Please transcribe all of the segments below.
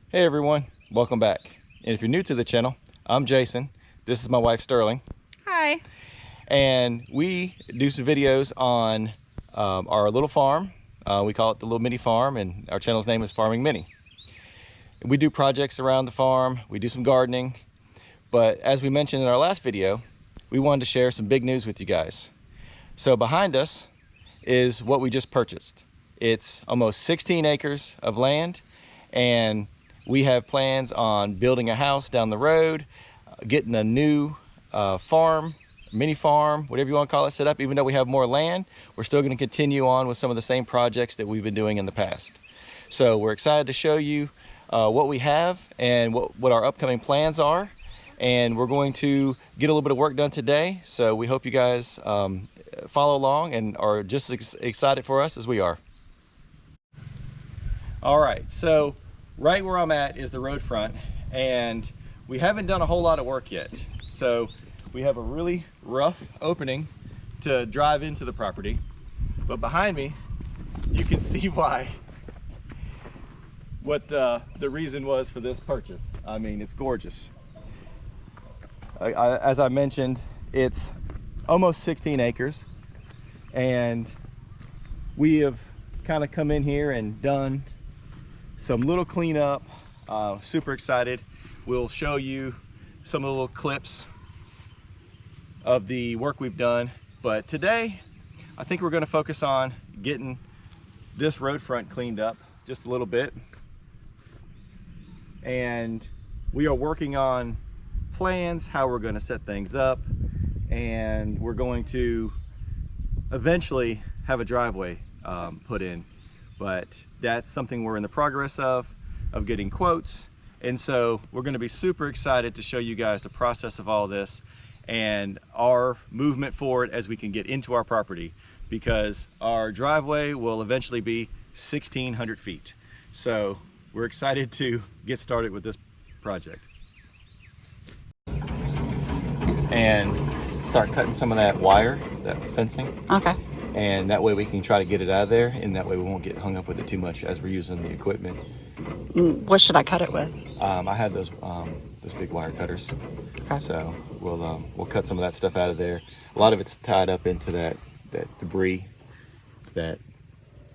Hey everyone, welcome back. And if you're new to the channel, I'm Jason. This is my wife Sterling. Hi. And we do some videos on our little farm. We call it the Little Mini Farm, and our channel's name is Farming Mini. We do projects around the farm, we do some gardening, but as we mentioned in our last video, we wanted to share some big news with you guys. So behind us is what we just purchased. It's almost 16 acres of land, and we have plans on building a house down the road, getting a new farm, mini farm, whatever you want to call it, set up. Even though we have more land, we're still going to continue on with some of the same projects that we've been doing in the past. So we're excited to show you what we have and what our upcoming plans are. And we're going to get a little bit of work done today. So we hope you guys follow along and are just as excited for us as we are. All right, so right where I'm at is the road front, and we haven't done a whole lot of work yet. So we have a really rough opening to drive into the property, but behind me, you can see why, what the reason was for this purchase. I mean, it's gorgeous. As I mentioned, it's almost 16 acres, and we have kind of come in here and done some little cleanup. Super excited. We'll show you some of the little clips of the work we've done, but today I think we're going to focus on getting this road front cleaned up just a little bit, and we are working on plans how we're going to set things up, and we're going to eventually have a driveway put in, but that's something we're in the progress of getting quotes. And so we're going to be super excited to show you guys the process of all this and our movement forward as we can get into our property, because our driveway will eventually be 1,600 feet. So we're excited to get started with this project and start cutting some of that wire, that fencing. Okay. And that way we can try to get it out of there, and that way we won't get hung up with it too much as we're using the equipment. What should I cut it with? I have those big wire cutters. Okay. So we'll cut some of that stuff out of there. A lot of it's tied up into that debris that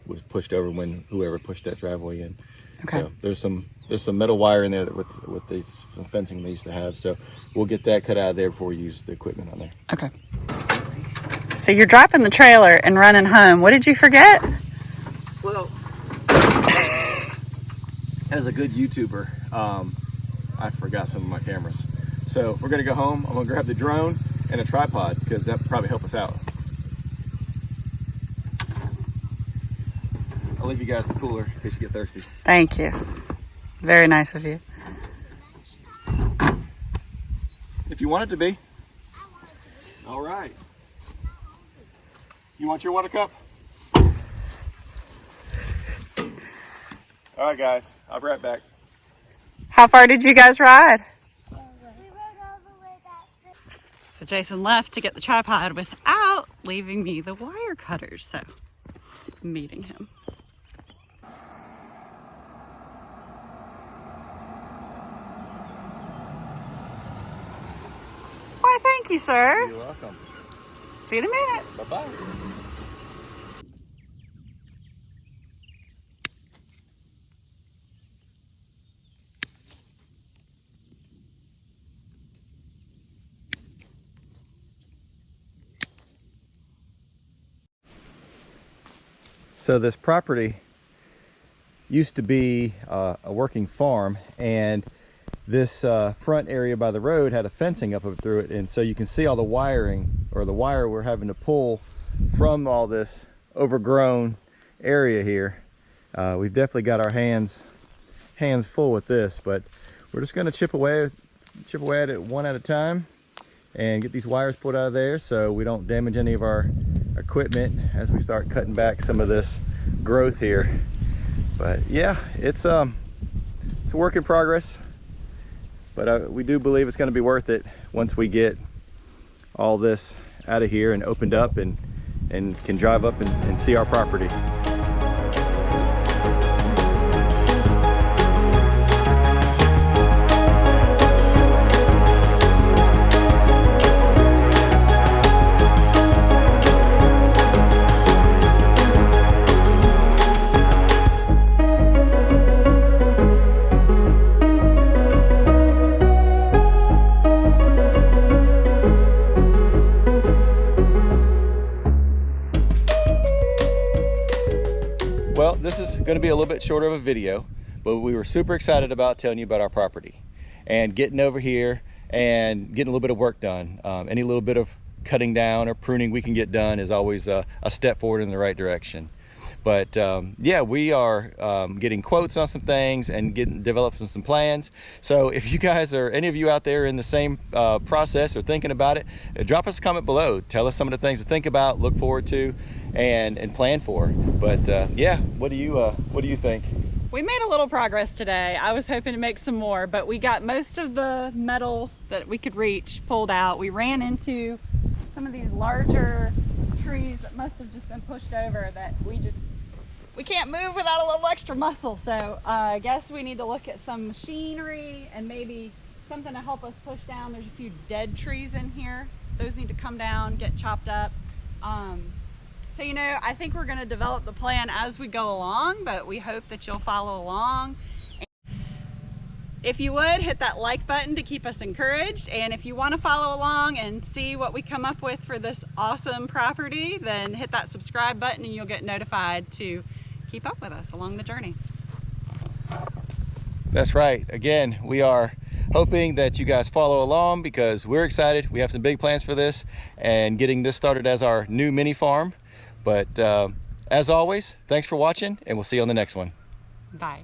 was pushed over when whoever pushed that driveway in. Okay. So there's some metal wire in there that with these fencing they used to have. So we'll get that cut out of there before we use the equipment on there. Okay. So you're dropping the trailer and running home. What did you forget? Well, as a good YouTuber, I forgot some of my cameras. So we're gonna go home. I'm gonna grab the drone and a tripod, because that will probably help us out. I'll leave you guys the cooler in case you get thirsty. Thank you. Very nice of you. If you want it to be. All right. You want your water cup? All right, guys. I'll be right back. How far did you guys ride? So Jason left to get the tripod without leaving me the wire cutters. So I'm meeting him. Why, thank you, sir. You're welcome. See you in a minute. Bye-bye. So this property used to be a working farm, and this front area by the road had a fencing up through it, and so you can see all the wiring, or the wire we're having to pull from all this overgrown area here. We've definitely got our hands full with this, but we're just going to chip away at it one at a time and get these wires pulled out of there so we don't damage any of our equipment as we start cutting back some of this growth here. But yeah, it's a work in progress, but we do believe it's going to be worth it once we get all this out of here and opened up and can drive up and see our property. going to be a little bit shorter of a video, but we were super excited about telling you about our property and getting over here and getting a little bit of work done. Any little bit of cutting down or pruning we can get done is always a step forward in the right direction. But yeah, we are getting quotes on some things and developing some plans. So if you guys are, any of you out there in the same process or thinking about it, drop us a comment below. Tell us some of the things to think about, look forward to, and plan for. But yeah, what do you think? We made a little progress today. I was hoping to make some more, but we got most of the metal that we could reach pulled out. We ran into some of these larger trees that must have just been pushed over that we can't move without a little extra muscle. So I guess we need to look at some machinery and maybe something to help us push down. There's a few dead trees in here. Those need to come down, get chopped up. So, you know, I think we're going to develop the plan as we go along, but we hope that you'll follow along. If you would, hit that like button to keep us encouraged. And if you want to follow along and see what we come up with for this awesome property, then hit that subscribe button and you'll get notified to keep up with us along the journey. That's right. Again, we are hoping that you guys follow along because we're excited. We have some big plans for this and getting this started as our new mini farm. But as always, thanks for watching, and we'll see you on the next one. Bye.